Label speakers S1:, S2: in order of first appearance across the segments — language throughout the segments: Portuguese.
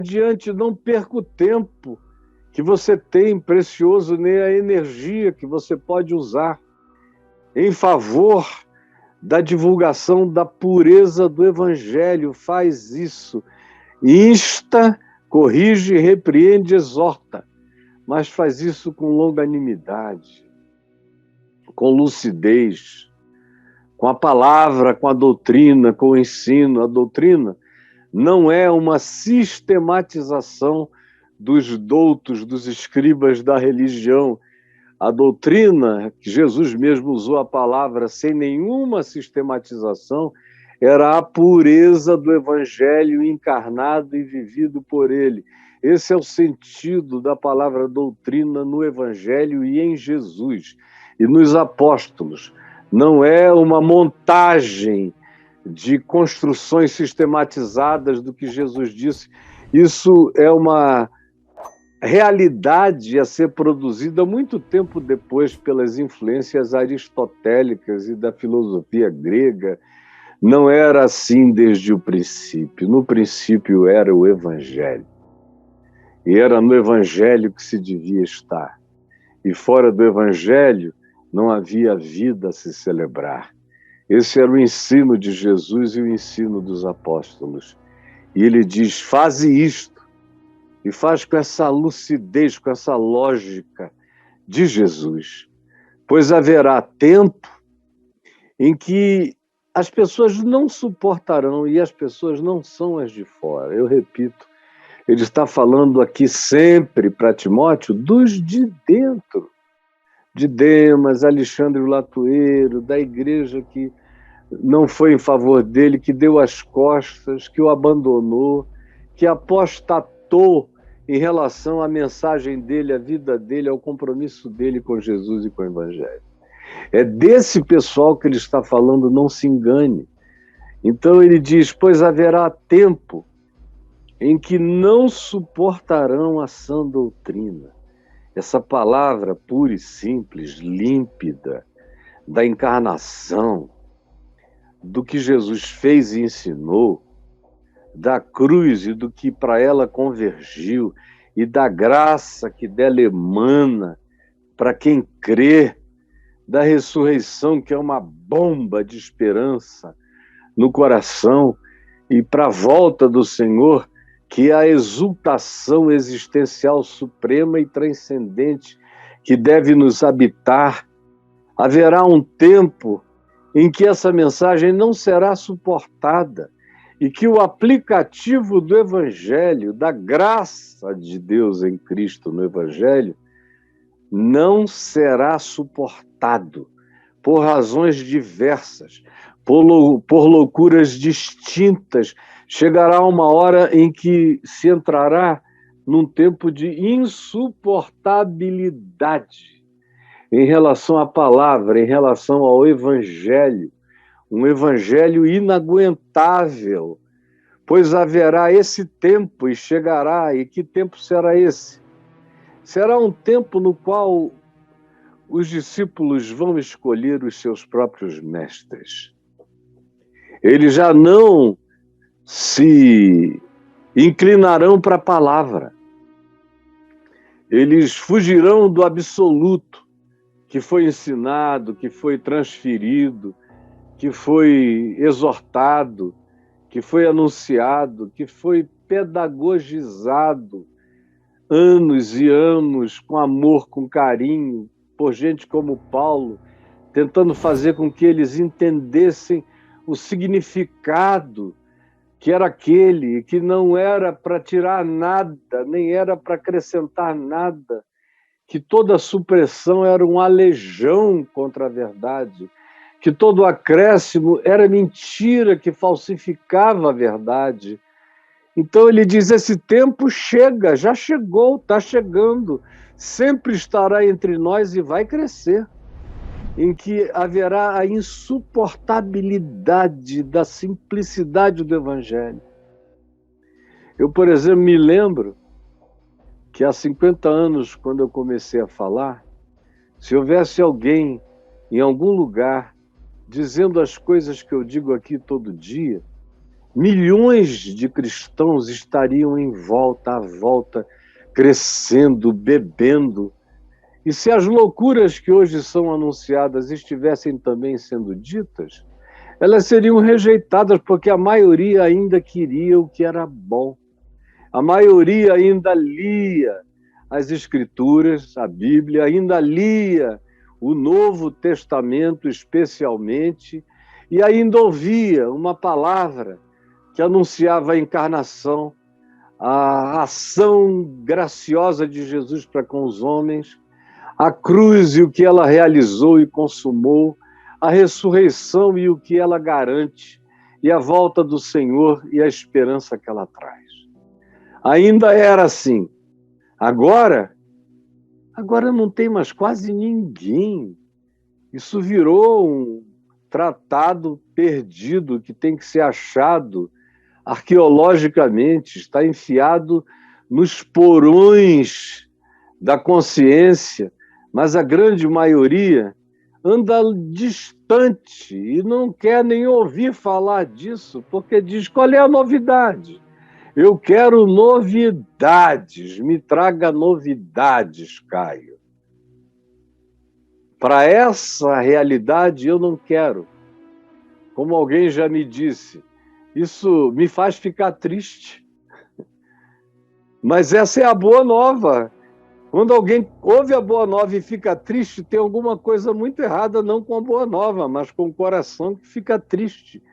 S1: adiante, não perca o tempo que você tem precioso, nem a energia que você pode usar em favor da divulgação da pureza do Evangelho. Faz isso. Insta, corrige, repreende, exorta, mas faz isso com longanimidade, com lucidez, com a palavra, com a doutrina, com o ensino. A doutrina não é uma sistematização dos doutos, dos escribas da religião. A doutrina, que Jesus mesmo usou a palavra sem nenhuma sistematização, era a pureza do Evangelho encarnado e vivido por ele. Esse é o sentido da palavra doutrina no Evangelho e em Jesus e nos apóstolos. Não é uma montagem de construções sistematizadas do que Jesus disse. Isso é uma realidade a ser produzida muito tempo depois pelas influências aristotélicas e da filosofia grega. Não era assim desde o princípio. No princípio era o Evangelho. E era no Evangelho que se devia estar. E fora do Evangelho não havia vida a se celebrar. Esse era o ensino de Jesus e o ensino dos apóstolos. E ele diz: faze isto. E faz com essa lucidez, com essa lógica de Jesus. Pois haverá tempo em que as pessoas não suportarão, e as pessoas não são as de fora. Eu repito, ele está falando aqui sempre para Timóteo dos de dentro, de Demas, Alexandre o Latueiro, da igreja que não foi em favor dele, que deu as costas, que o abandonou, que apostatou em relação à mensagem dele, à vida dele, ao compromisso dele com Jesus e com o Evangelho. É desse pessoal que ele está falando, não se engane. Então ele diz: pois haverá tempo em que não suportarão a sã doutrina. Essa palavra pura e simples, límpida, da encarnação, do que Jesus fez e ensinou, da cruz e do que para ela convergiu, e da graça que dela emana para quem crê, da ressurreição, que é uma bomba de esperança no coração, e para a volta do Senhor, que é a exultação existencial suprema e transcendente que deve nos habitar. Haverá um tempo em que essa mensagem não será suportada e que o aplicativo do Evangelho, da graça de Deus em Cristo no Evangelho, não será suportado por razões diversas, por loucuras distintas. Chegará uma hora em que se entrará num tempo de insuportabilidade em relação à palavra, em relação ao Evangelho, um Evangelho inaguentável, pois haverá esse tempo e chegará. E que tempo será esse? Será um tempo no qual os discípulos vão escolher os seus próprios mestres. Eles já não se inclinarão para a palavra. Eles fugirão do absoluto que foi ensinado, que foi transferido, que foi exortado, que foi anunciado, que foi pedagogizado anos e anos, com amor, com carinho, por gente como Paulo, tentando fazer com que eles entendessem o significado que era aquele, que não era para tirar nada, nem era para acrescentar nada, que toda supressão era um alejão contra a verdade, que todo acréscimo era mentira que falsificava a verdade. Então ele diz: esse tempo chega, já chegou, está chegando, sempre estará entre nós e vai crescer, em que haverá a insuportabilidade da simplicidade do Evangelho. Eu, por exemplo, me lembro que há 50 anos, quando eu comecei a falar, se houvesse alguém em algum lugar dizendo as coisas que eu digo aqui todo dia, Milhões de cristãos estariam em volta, à volta, crescendo, bebendo. E se as loucuras que hoje são anunciadas estivessem também sendo ditas, elas seriam rejeitadas, porque a maioria ainda queria o que era bom. A maioria ainda lia as Escrituras, a Bíblia, ainda lia o Novo Testamento especialmente, e ainda ouvia uma palavra que anunciava a encarnação, a ação graciosa de Jesus para com os homens, a cruz e o que ela realizou e consumou, a ressurreição e o que ela garante, e a volta do Senhor e a esperança que ela traz. Ainda era assim. Agora não tem mais quase ninguém. Isso virou um tratado perdido que tem que ser achado arqueologicamente, está enfiado nos porões da consciência, mas a grande maioria anda distante e não quer nem ouvir falar disso, porque diz: qual é a novidade? Eu quero novidades, me traga novidades, Caio. Para essa realidade eu não quero. Como alguém já me disse, isso me faz ficar triste. Mas essa é a boa nova. Quando alguém ouve a boa nova e fica triste, tem alguma coisa muito errada, não com a boa nova, mas com o coração que fica triste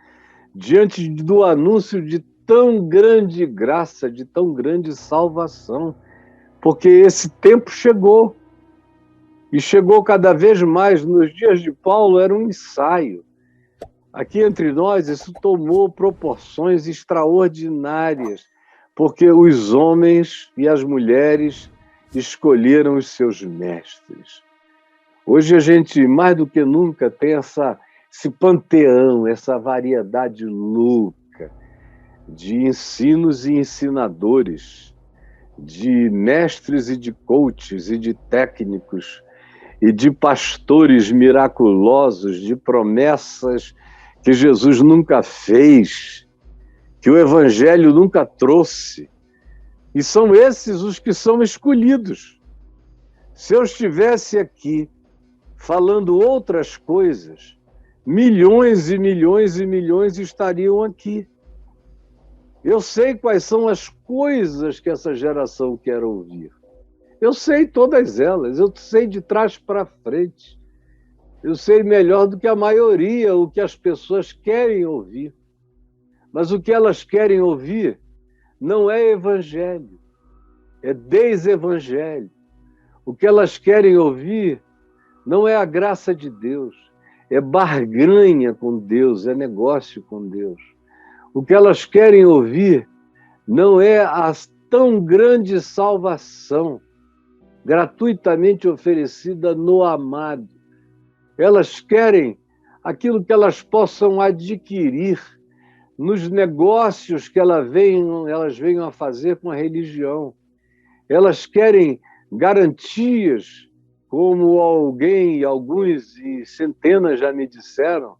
S1: diante do anúncio de tão grande graça, de tão grande salvação, porque esse tempo chegou, e chegou cada vez mais. Nos dias de Paulo era um ensaio. Aqui entre nós isso tomou proporções extraordinárias, porque os homens e as mulheres escolheram os seus mestres. Hoje a gente, mais do que nunca, tem esse panteão, essa variedade louca de ensinos e ensinadores, de mestres e de coaches e de técnicos e de pastores miraculosos, de promessas que Jesus nunca fez, que o Evangelho nunca trouxe. E são esses os que são escolhidos. Se eu estivesse aqui falando outras coisas, milhões e milhões e milhões estariam aqui. Eu sei quais são as coisas que essa geração quer ouvir. Eu sei todas elas, eu sei de trás para frente. Eu sei melhor do que a maioria o que as pessoas querem ouvir. Mas o que elas querem ouvir não é evangelho, é desevangelho. O que elas querem ouvir não é a graça de Deus, é barganha com Deus, é negócio com Deus. O que elas querem ouvir não é a tão grande salvação gratuitamente oferecida no amado. Elas querem aquilo que elas possam adquirir nos negócios que elas venham a fazer com a religião. Elas querem garantias, como alguns e centenas já me disseram.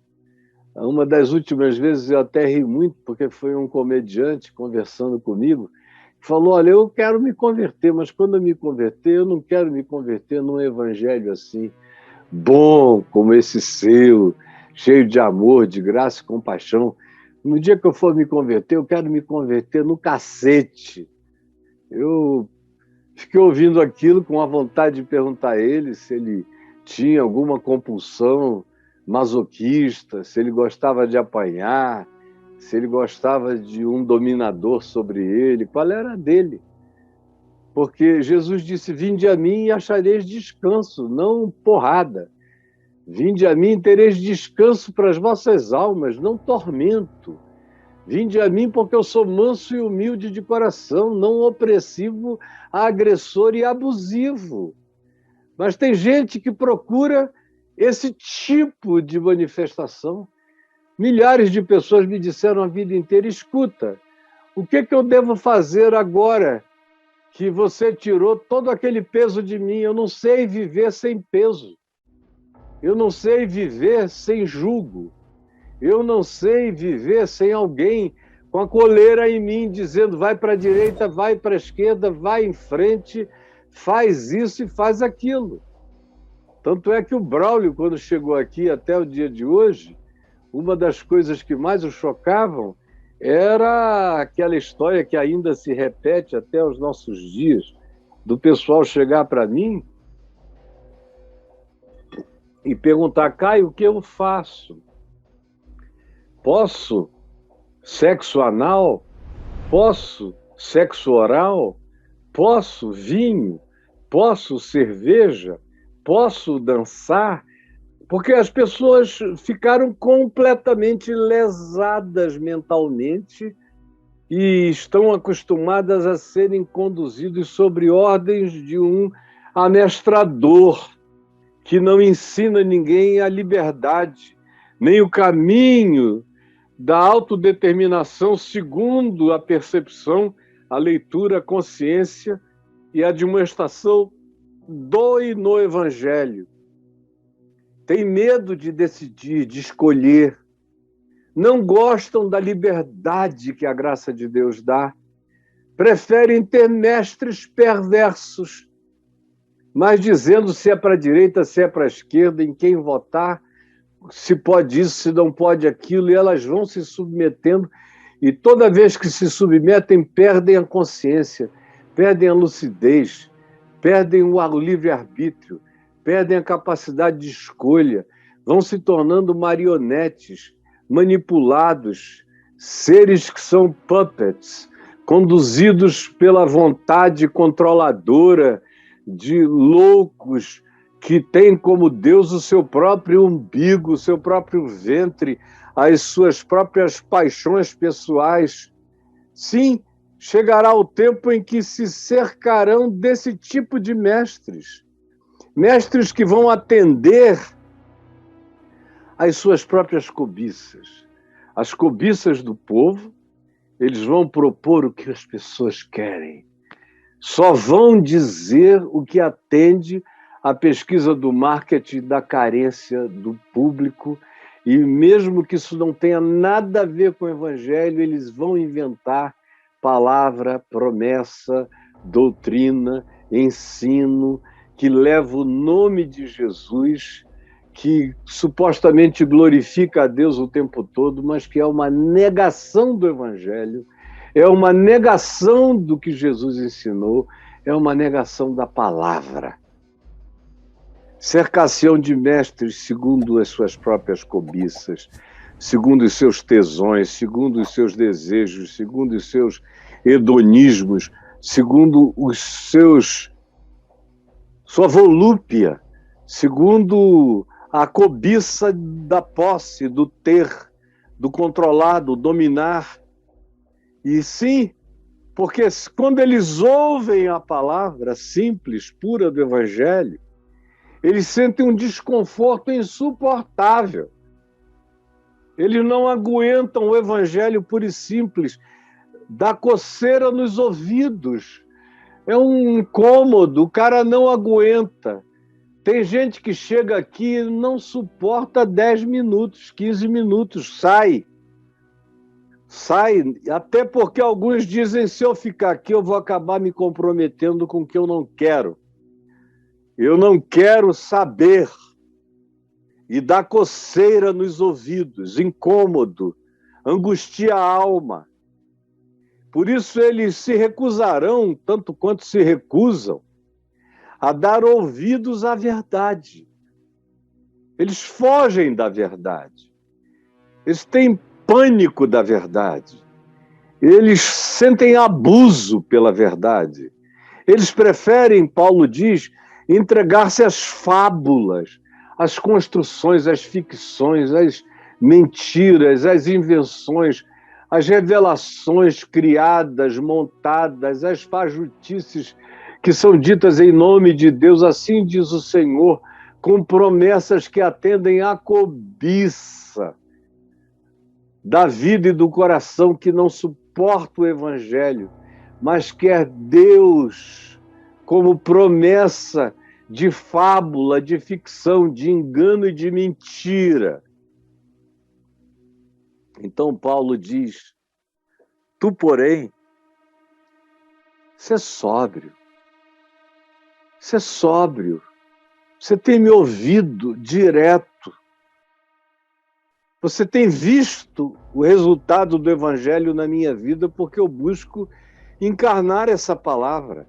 S1: Uma das últimas vezes eu até ri muito, porque foi um comediante conversando comigo, que falou: olha, eu quero me converter, mas quando eu me converter, eu não quero me converter num evangelho assim, bom como esse seu, cheio de amor, de graça e compaixão. No dia que eu for me converter, eu quero me converter no cacete. Eu fiquei ouvindo aquilo com a vontade de perguntar a ele se ele tinha alguma compulsão masoquista, se ele gostava de apanhar, se ele gostava de um dominador sobre ele, qual era a dele. Porque Jesus disse: vinde a mim e achareis descanso, não porrada. Vinde a mim e tereis descanso para as vossas almas, não tormento. Vinde a mim porque eu sou manso e humilde de coração, não opressivo, agressor e abusivo. Mas tem gente que procura esse tipo de manifestação. Milhares de pessoas me disseram a vida inteira: escuta, o que eu devo fazer agora que você tirou todo aquele peso de mim? Eu não sei viver sem peso. Eu não sei viver sem jugo. Eu não sei viver sem alguém com a coleira em mim, dizendo vai para a direita, vai para a esquerda, vai em frente, faz isso e faz aquilo. Tanto é que o Braulio, quando chegou aqui até o dia de hoje, uma das coisas que mais o chocavam era aquela história que ainda se repete até os nossos dias, do pessoal chegar para mim e perguntar: Caio, o que eu faço? Posso sexo anal? Posso sexo oral? Posso vinho? Posso cerveja? Posso dançar? Porque as pessoas ficaram completamente lesadas mentalmente e estão acostumadas a serem conduzidos sobre ordens de um amestrador que não ensina ninguém a liberdade, nem o caminho da autodeterminação segundo a percepção, a leitura, a consciência e a demonstração do e no Evangelho. Tem medo de decidir, de escolher. Não gostam da liberdade que a graça de Deus dá. Preferem ter mestres perversos, mas dizendo se é para a direita, se é para a esquerda, em quem votar, se pode isso, se não pode aquilo, e elas vão se submetendo, e toda vez que se submetem, perdem a consciência, perdem a lucidez, perdem o livre-arbítrio, perdem a capacidade de escolha, vão se tornando marionetes, manipulados, seres que são puppets, conduzidos pela vontade controladora de loucos que têm como Deus o seu próprio umbigo, o seu próprio ventre, as suas próprias paixões pessoais. Sim, chegará o tempo em que se cercarão desse tipo de mestres. Mestres que vão atender às suas próprias cobiças. As cobiças do povo, eles vão propor o que as pessoas querem. Só vão dizer o que atende à pesquisa do marketing, da carência do público, e mesmo que isso não tenha nada a ver com o Evangelho, eles vão inventar palavra, promessa, doutrina, ensino, que leva o nome de Jesus, que supostamente glorifica a Deus o tempo todo, mas que é uma negação do Evangelho, é uma negação do que Jesus ensinou, é uma negação da palavra. Cercação de mestres segundo as suas próprias cobiças, segundo os seus tesões, segundo os seus desejos, segundo os seus hedonismos, segundo sua volúpia, segundo a cobiça da posse, do ter, do controlar, do dominar. E sim, porque quando eles ouvem a palavra simples, pura do Evangelho, eles sentem um desconforto insuportável. Eles não aguentam o Evangelho puro e simples, dá coceira nos ouvidos. É um incômodo, o cara não aguenta. Tem gente que chega aqui e não suporta 10 minutos, 15 minutos, sai. Sai, até porque alguns dizem, se eu ficar aqui, eu vou acabar me comprometendo com o que eu não quero. Eu não quero saber. E dá coceira nos ouvidos, incômodo, angustia a alma. Por isso eles se recusarão, tanto quanto se recusam, a dar ouvidos à verdade. Eles fogem da verdade. Eles têm pânico da verdade. Eles sentem abuso pela verdade. Eles preferem, Paulo diz, entregar-se às fábulas, às construções, às ficções, às mentiras, às invenções, às revelações criadas, montadas, às fajutices que são ditas em nome de Deus, assim diz o Senhor, com promessas que atendem à cobiça da vida e do coração que não suporta o Evangelho, mas quer Deus como promessa de fábula, de ficção, de engano e de mentira. Então Paulo diz, Tu, porém, ser sóbrio. Ser sóbrio. Você tem me ouvido direto. Você tem visto o resultado do Evangelho na minha vida porque eu busco encarnar essa palavra.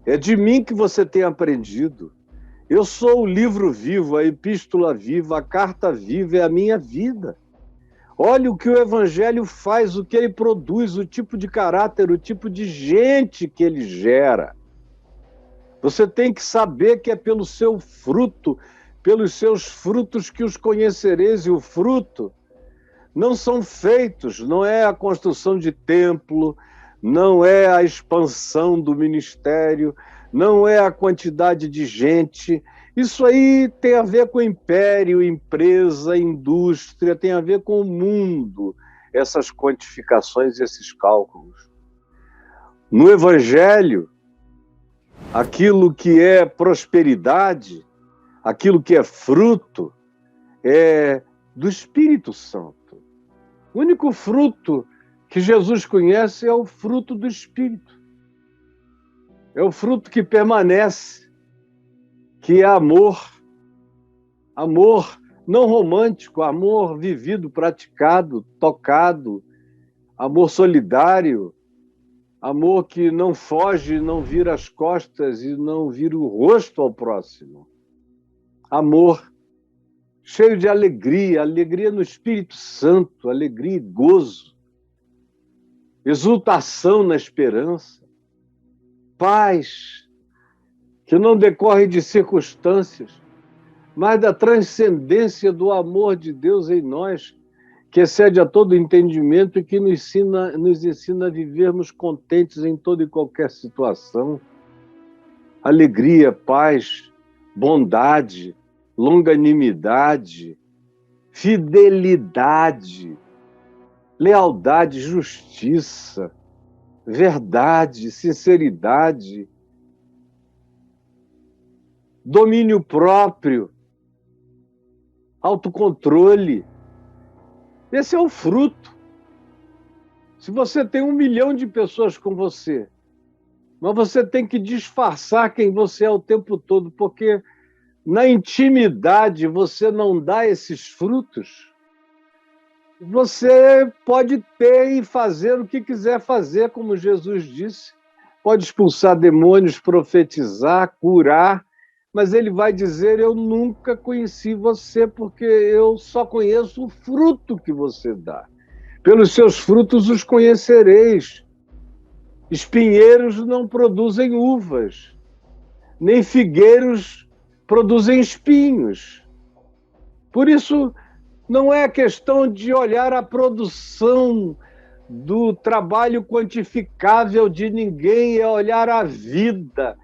S1: É de mim que você tem aprendido. Eu sou o livro vivo, a epístola viva, a carta viva, é a minha vida. Olha o que o Evangelho faz, o que ele produz, o tipo de caráter, o tipo de gente que ele gera. Você tem que saber que é pelo seu fruto, pelos seus frutos que os conhecereis, e o fruto não são feitos, não é a construção de templo, não é a expansão do ministério, não é a quantidade de gente. Isso aí tem a ver com império, empresa, indústria, tem a ver com o mundo, essas quantificações, esses cálculos. No Evangelho, aquilo que é prosperidade, aquilo que é fruto, é do Espírito Santo. O único fruto que Jesus conhece é o fruto do Espírito. É o fruto que permanece, que é amor. Amor não romântico, amor vivido, praticado, tocado, amor solidário, amor que não foge, não vira as costas e não vira o rosto ao próximo. Amor cheio de alegria, alegria no Espírito Santo, alegria e gozo, exultação na esperança, paz que não decorre de circunstâncias, mas da transcendência do amor de Deus em nós, que excede a todo entendimento e que nos ensina a vivermos contentes em toda e qualquer situação. Alegria, paz, bondade, longanimidade, fidelidade, lealdade, justiça, verdade, sinceridade, domínio próprio, autocontrole. Esse é o fruto. Se você tem 1 milhão de pessoas com você, mas você tem que disfarçar quem você é o tempo todo, porque na intimidade você não dá esses frutos, você pode ter e fazer o que quiser fazer, como Jesus disse. Pode expulsar demônios, profetizar, curar, mas ele vai dizer: eu nunca conheci você, porque eu só conheço o fruto que você dá. Pelos seus frutos os conhecereis. Espinheiros não produzem uvas, nem figueiros produzem espinhos. Por isso, não é questão de olhar a produção do trabalho quantificável de ninguém, é olhar a vida.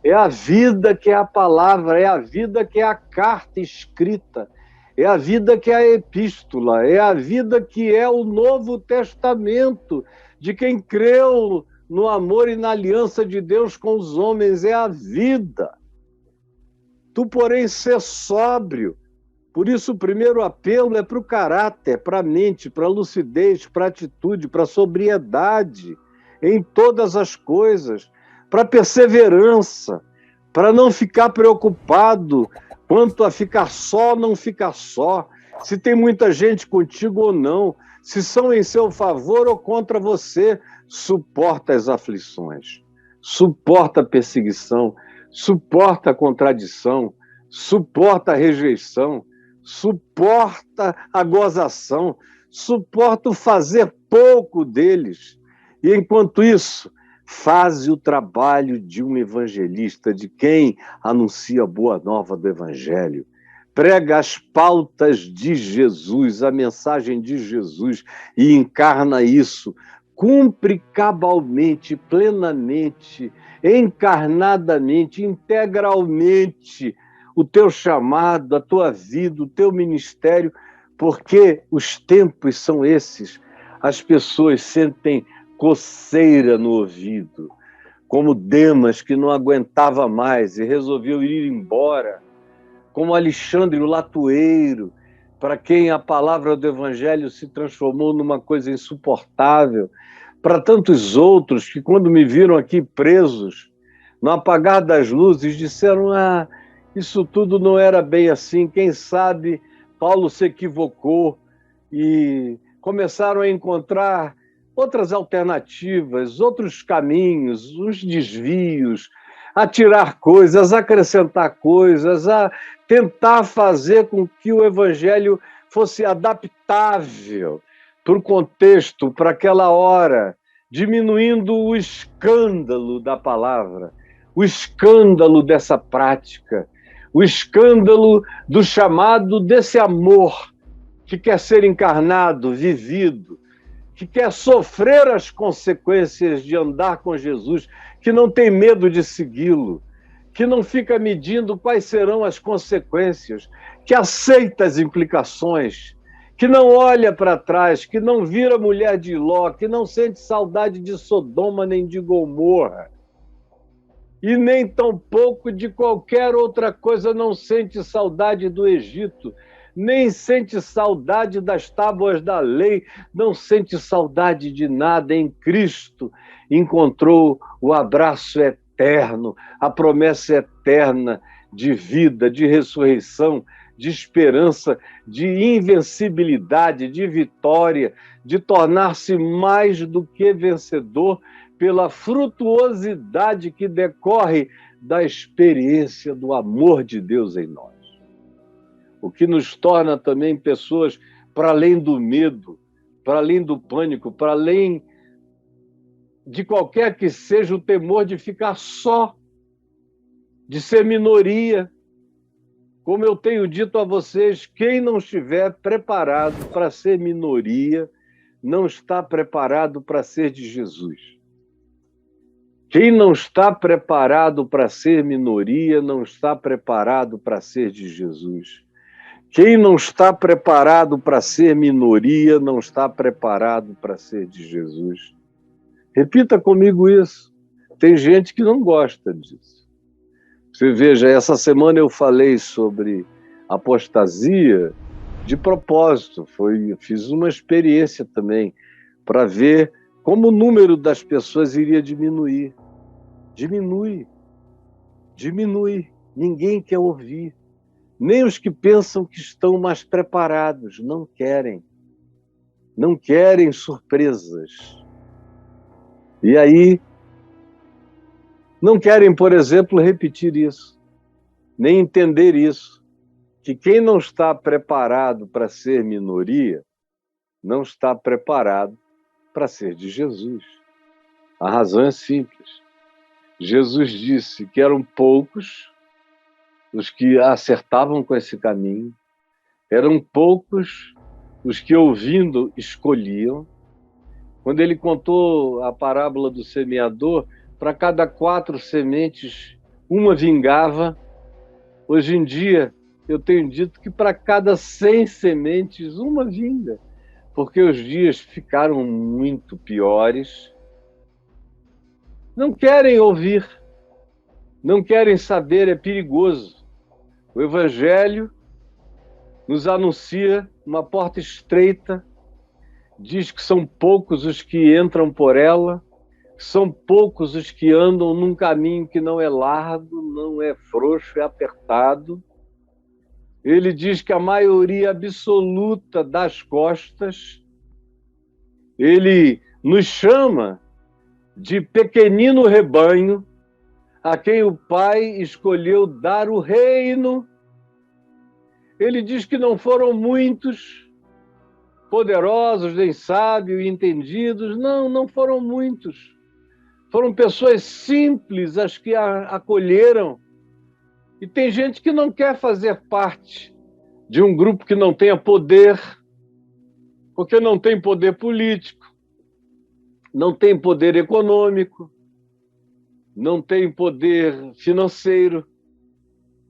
S1: É a vida que é a palavra, é a vida que é a carta escrita, é a vida que é a epístola, é a vida que é o Novo Testamento, de quem creu no amor e na aliança de Deus com os homens, é a vida. Tu, porém, ser sóbrio. Por isso, o primeiro apelo é para o caráter, para a mente, para a lucidez, para a atitude, para a sobriedade em todas as coisas, para a perseverança, para não ficar preocupado quanto a ficar só ou não ficar só, se tem muita gente contigo ou não, se são em seu favor ou contra você. Suporta as aflições, suporta a perseguição, suporta a contradição, suporta a rejeição, suporta a gozação, suporta o fazer pouco deles. E, enquanto isso, faz o trabalho de um evangelista, de quem anuncia a boa nova do Evangelho. Prega as pautas de Jesus, a mensagem de Jesus, e encarna isso. Cumpre cabalmente, plenamente, encarnadamente, integralmente o teu chamado, a tua vida, o teu ministério, porque os tempos são esses. As pessoas sentem coceira no ouvido, como Demas, que não aguentava mais e resolveu ir embora, como Alexandre o Latueiro, para quem a palavra do Evangelho se transformou numa coisa insuportável, para tantos outros que, quando me viram aqui presos, no apagar das luzes, disseram: ah, isso tudo não era bem assim, quem sabe Paulo se equivocou, e começaram a encontrar outras alternativas, outros caminhos, uns desvios, a tirar coisas, a acrescentar coisas, a tentar fazer com que o Evangelho fosse adaptável para o contexto, para aquela hora, diminuindo o escândalo da palavra, o escândalo dessa prática, o escândalo do chamado desse amor que quer ser encarnado, vivido, que quer sofrer as consequências de andar com Jesus, que não tem medo de segui-lo, que não fica medindo quais serão as consequências, que aceita as implicações, que não olha para trás, que não vira mulher de Ló, que não sente saudade de Sodoma nem de Gomorra, e nem tampouco de qualquer outra coisa, não sente saudade do Egito, nem sente saudade das tábuas da lei, não sente saudade de nada. Em Cristo encontrou o abraço eterno, a promessa eterna de vida, de ressurreição, de esperança, de invencibilidade, de vitória, de tornar-se mais do que vencedor pela frutuosidade que decorre da experiência do amor de Deus em nós. O que nos torna também pessoas para além do medo, para além do pânico, para além de qualquer que seja o temor de ficar só, de ser minoria. Como eu tenho dito a vocês, quem não estiver preparado para ser minoria, não está preparado para ser de Jesus. Quem não está preparado para ser minoria, não está preparado para ser de Jesus. Quem não está preparado para ser minoria, não está preparado para ser de Jesus. Repita comigo isso. Tem gente que não gosta disso. Você veja, essa semana eu falei sobre apostasia de propósito. Fiz uma experiência também para ver como o número das pessoas iria diminuir. Diminui. Ninguém quer ouvir. Nem os que pensam que estão mais preparados. Não querem. Não querem surpresas. E aí, não querem, por exemplo, repetir isso, nem entender isso, que quem não está preparado para ser minoria, não está preparado para ser de Jesus. A razão é simples. Jesus disse que eram poucos os que acertavam com esse caminho, eram poucos os que, ouvindo, escolhiam. Quando ele contou a parábola do semeador, para cada 4 sementes, uma vingava. Hoje em dia, eu tenho dito que para cada 100 sementes, uma vinga, porque os dias ficaram muito piores. Não querem ouvir, não querem saber, é perigoso. O Evangelho nos anuncia uma porta estreita, diz que são poucos os que entram por ela, são poucos os que andam num caminho que não é largo, não é frouxo, é apertado. Ele diz que a maioria absoluta das costas. Ele nos chama de pequenino rebanho, a quem o Pai escolheu dar o reino. Ele diz que não foram muitos, poderosos, nem sábios e entendidos. Não foram muitos. Foram pessoas simples as que a acolheram. E tem gente que não quer fazer parte de um grupo que não tenha poder, porque não tem poder político, não tem poder econômico, não tem poder financeiro,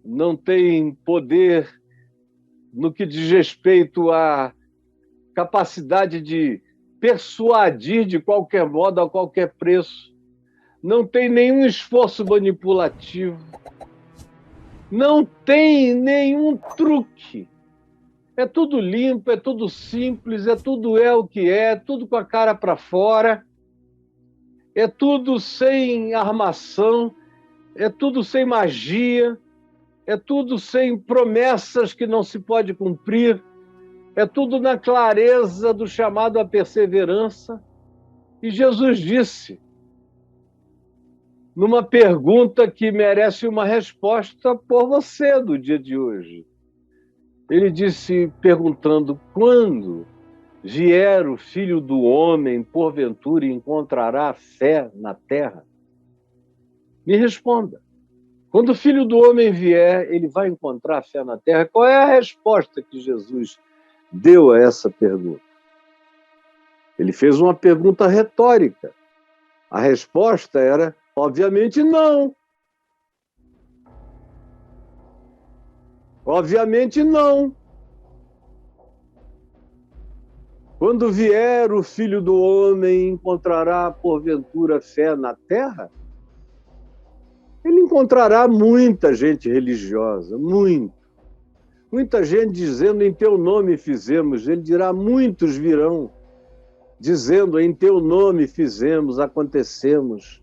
S1: não tem poder no que diz respeito à capacidade de persuadir de qualquer modo, a qualquer preço. Não tem nenhum esforço manipulativo. Não tem nenhum truque. É tudo limpo, é tudo simples, é tudo o que é, tudo com a cara para fora, é tudo sem armação, é tudo sem magia, é tudo sem promessas que não se pode cumprir, é tudo na clareza do chamado à perseverança. E Jesus disse, numa pergunta que merece uma resposta por você do dia de hoje. Ele disse, perguntando, quando vier o Filho do Homem, porventura encontrará fé na terra? Me responda. Quando o Filho do Homem vier, ele vai encontrar fé na terra? Qual é a resposta que Jesus deu a essa pergunta? Ele fez uma pergunta retórica. A resposta era, obviamente, não. Obviamente, não. Quando vier o Filho do Homem, encontrará, porventura, fé na terra? Ele encontrará muita gente religiosa, muita gente dizendo, em teu nome fizemos. Ele dirá, muitos virão, dizendo, em teu nome fizemos, acontecemos,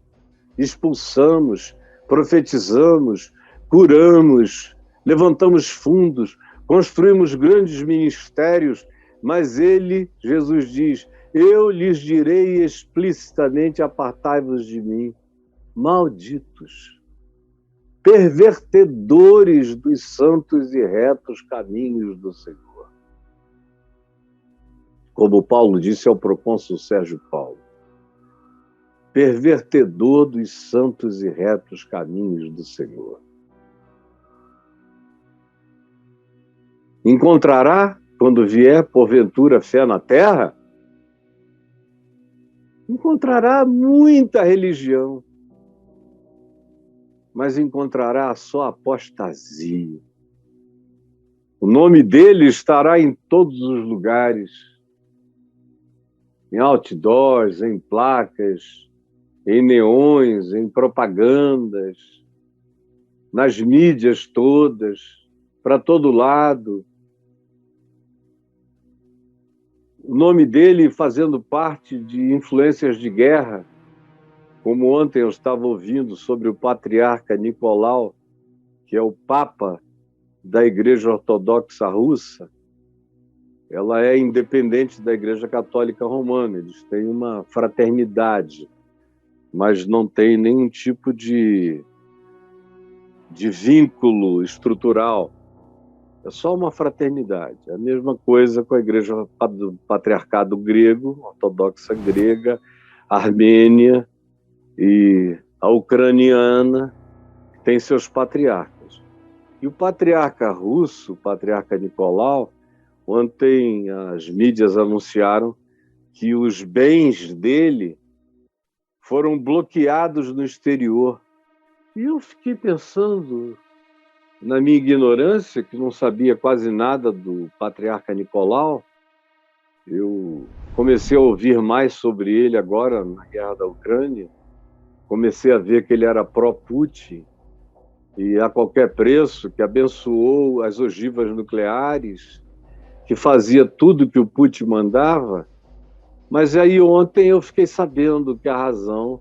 S1: expulsamos, profetizamos, curamos, levantamos fundos, construímos grandes ministérios, mas ele, Jesus diz, eu lhes direi explicitamente, apartai-vos de mim, malditos, pervertedores dos santos e retos caminhos do Senhor. Como Paulo disse ao procônsul Sérgio Paulo, pervertedor dos santos e retos caminhos do Senhor. Encontrará, quando vier, porventura, fé na terra? Encontrará muita religião, mas encontrará só apostasia. O nome dele estará em todos os lugares, em outdoors, em placas, em neões, em propagandas, nas mídias todas, para todo lado. O nome dele fazendo parte de influências de guerra, como ontem eu estava ouvindo sobre o patriarca Nicolau, que é o Papa da Igreja Ortodoxa Russa. Ela é independente da Igreja Católica Romana, eles têm uma fraternidade, mas não tem nenhum tipo de vínculo estrutural. É só uma fraternidade. É a mesma coisa com a Igreja do Patriarcado Grego, Ortodoxa Grega, Armênia e a Ucraniana, que tem seus patriarcas. E o patriarca russo, o patriarca Nicolau, ontem as mídias anunciaram que os bens dele foram bloqueados no exterior. E eu fiquei pensando, na minha ignorância, que não sabia quase nada do patriarca Nicolau, eu comecei a ouvir mais sobre ele agora na guerra da Ucrânia, comecei a ver que ele era pró-Putin e a qualquer preço, que abençoou as ogivas nucleares, que fazia tudo que o Putin mandava. Mas aí ontem eu fiquei sabendo que a razão,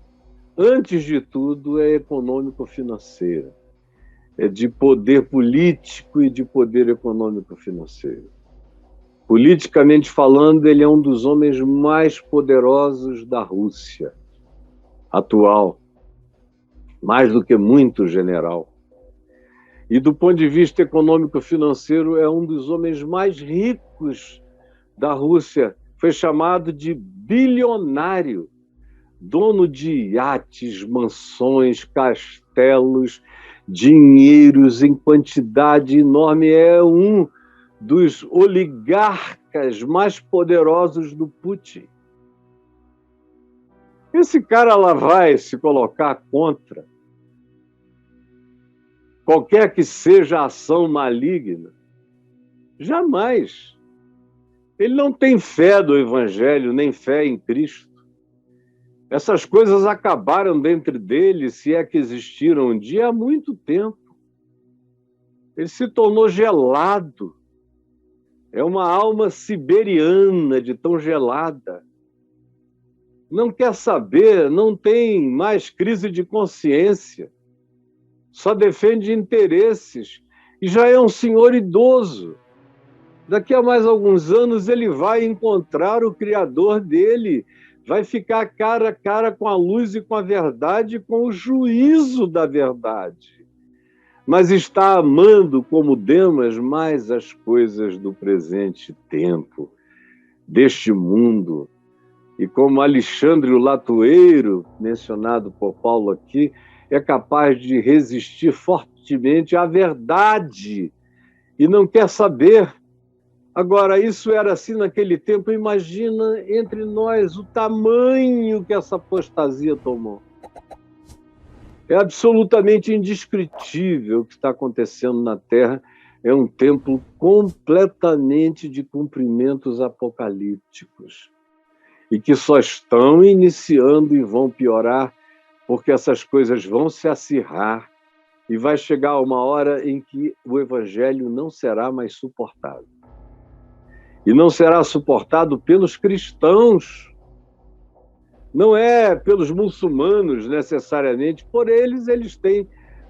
S1: antes de tudo, é econômico-financeira. É de poder político e de poder econômico-financeiro. Politicamente falando, ele é um dos homens mais poderosos da Rússia atual, mais do que muito general. E do ponto de vista econômico-financeiro, é um dos homens mais ricos da Rússia. Foi chamado de bilionário, dono de iates, mansões, castelos, dinheiros em quantidade enorme. É um dos oligarcas mais poderosos do Putin. Esse cara lá vai se colocar contra qualquer que seja a ação maligna? Jamais. Ele não tem fé do Evangelho, nem fé em Cristo. Essas coisas acabaram dentro dele, se é que existiram um dia, há muito tempo. Ele se tornou gelado. É uma alma siberiana de tão gelada. Não quer saber, não tem mais crise de consciência. Só defende interesses. E já é um senhor idoso. Daqui a mais alguns anos ele vai encontrar o Criador dele, vai ficar cara a cara com a luz e com a verdade, com o juízo da verdade. Mas está amando como Demas mais as coisas do presente tempo, deste mundo. E como Alexandre o Latueiro, mencionado por Paulo aqui, é capaz de resistir fortemente à verdade e não quer saber. Agora, isso era assim naquele tempo. Imagina entre nós o tamanho que essa apostasia tomou. É absolutamente indescritível o que está acontecendo na Terra. É um tempo completamente de cumprimentos apocalípticos e que só estão iniciando e vão piorar, porque essas coisas vão se acirrar e vai chegar uma hora em que o Evangelho não será mais suportado. E não será suportado pelos cristãos, não é pelos muçulmanos necessariamente. Por eles têm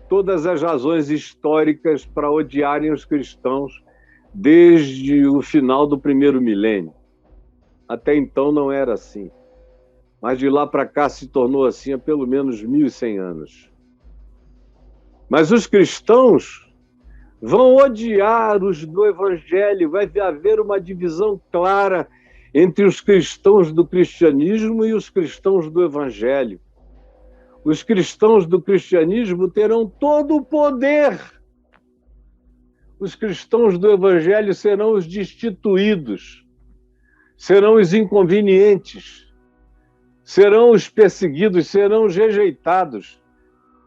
S1: todas as razões históricas para odiarem os cristãos desde o final do primeiro milênio. Até então não era assim. Mas de lá para cá se tornou assim há pelo menos 1.100 anos. Mas os cristãos vão odiar os do Evangelho, vai haver uma divisão clara entre os cristãos do cristianismo e os cristãos do Evangelho. Os cristãos do cristianismo terão todo o poder. Os cristãos do Evangelho serão os destituídos, serão os inconvenientes, serão os perseguidos, serão os rejeitados,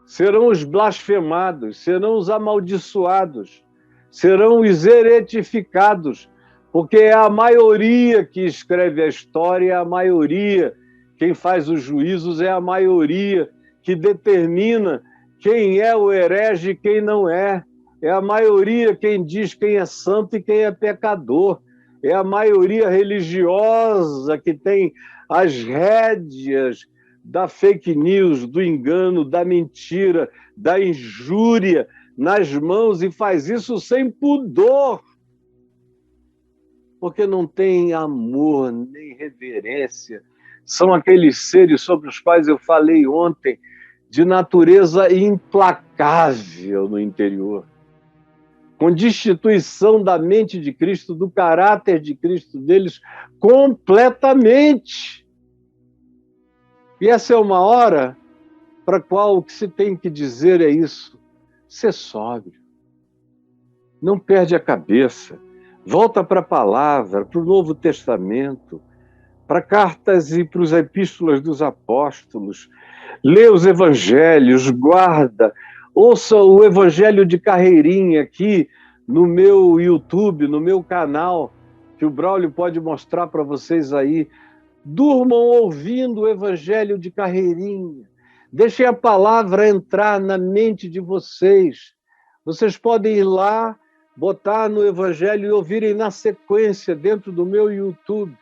S1: serão os blasfemados, serão os amaldiçoados, serão os heretificados, porque é a maioria que escreve a história, é a maioria, quem faz os juízos é a maioria que determina quem é o herege e quem não é. É a maioria quem diz quem é santo e quem é pecador. É a maioria religiosa que tem as rédeas da fake news, do engano, da mentira, da injúria nas mãos e faz isso sem pudor, porque não tem amor nem reverência. São aqueles seres sobre os quais eu falei ontem, de natureza implacável no interior, com destituição da mente de Cristo, do caráter de Cristo deles completamente. E essa é uma hora para a qual o que se tem que dizer é isso: ser sóbrio. Não perde a cabeça. Volta para a palavra, para o Novo Testamento, para cartas e para as epístolas dos apóstolos. Lê os evangelhos, guarda. Ouça o Evangelho de Carreirinha aqui no meu YouTube, no meu canal, que o Braulio pode mostrar para vocês aí. Durmam ouvindo o Evangelho de Carreirinha. Deixem a palavra entrar na mente de vocês. Vocês podem ir lá, botar no Evangelho e ouvirem na sequência dentro do meu YouTube.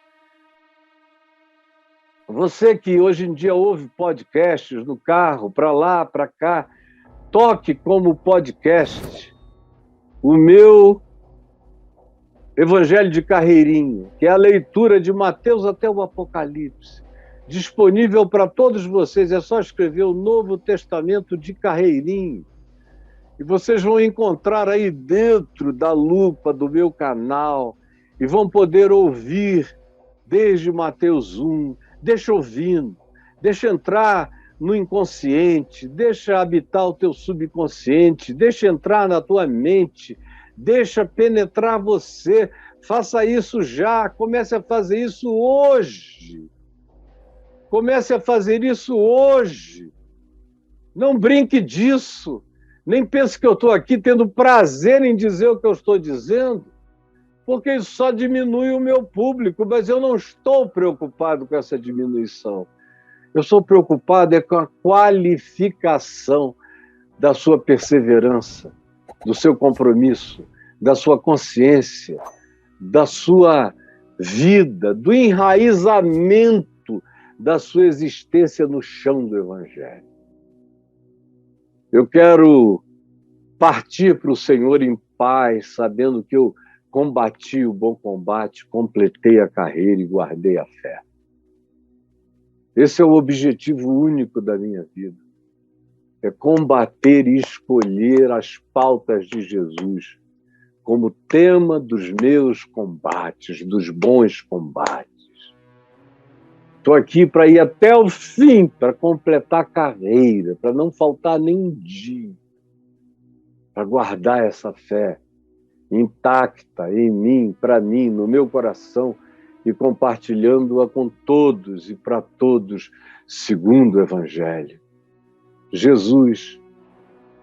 S1: Você que hoje em dia ouve podcasts no carro, para lá, para cá, toque como podcast o meu Evangelho de Carreirinha, que é a leitura de Mateus até o Apocalipse, disponível para todos vocês. É só escrever o Novo Testamento de Carreirinha e vocês vão encontrar aí dentro da lupa do meu canal e vão poder ouvir desde Mateus 1. Deixa ouvindo, deixa entrar no inconsciente, deixa habitar o teu subconsciente, deixa entrar na tua mente, deixa penetrar você. Faça isso já, comece a fazer isso hoje. Comece a fazer isso hoje. Não brinque disso. Nem pense que eu estou aqui tendo prazer em dizer o que eu estou dizendo, porque isso só diminui o meu público, mas eu não estou preocupado com essa diminuição. Eu sou preocupado com a qualificação da sua perseverança, do seu compromisso, da sua consciência, da sua vida, do enraizamento da sua existência no chão do Evangelho. Eu quero partir para o Senhor em paz, sabendo que eu combati o bom combate, completei a carreira e guardei a fé. Esse é o objetivo único da minha vida. É combater e escolher as pautas de Jesus como tema dos meus combates, dos bons combates. Estou aqui para ir até o fim, para completar a carreira, para não faltar nenhum dia, para guardar essa fé intacta em mim, para mim, no meu coração, e compartilhando-a com todos e para todos, segundo o Evangelho. Jesus,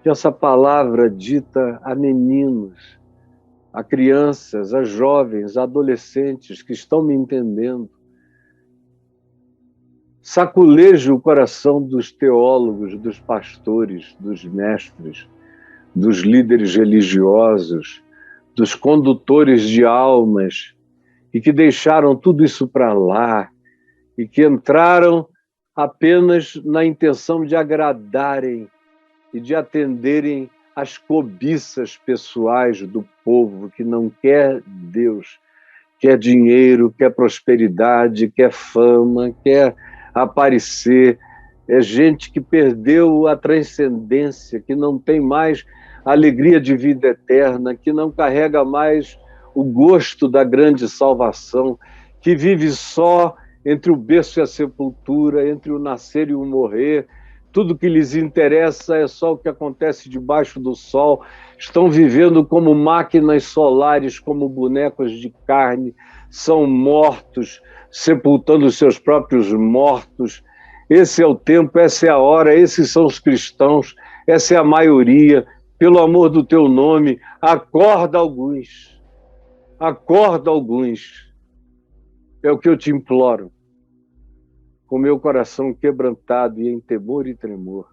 S1: que essa palavra dita a meninos, a crianças, a jovens, a adolescentes que estão me entendendo, saculeje o coração dos teólogos, dos pastores, dos mestres, dos líderes religiosos, dos condutores de almas, e que deixaram tudo isso para lá, e que entraram apenas na intenção de agradarem e de atenderem às cobiças pessoais do povo, que não quer Deus, quer dinheiro, quer prosperidade, quer fama, quer aparecer. É gente que perdeu a transcendência, que não tem mais a alegria de vida eterna, que não carrega mais o gosto da grande salvação, que vive só entre o berço e a sepultura, entre o nascer e o morrer. Tudo que lhes interessa é só o que acontece debaixo do sol. Estão vivendo como máquinas solares, como bonecos de carne, são mortos, sepultando os seus próprios mortos. Esse é o tempo, essa é a hora, esses são os cristãos, essa é a maioria. Pelo amor do teu nome, acorda alguns. Acorda alguns. É o que eu te imploro. Com meu coração quebrantado e em temor e tremor,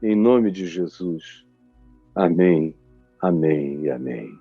S1: em nome de Jesus. Amém, amém e amém.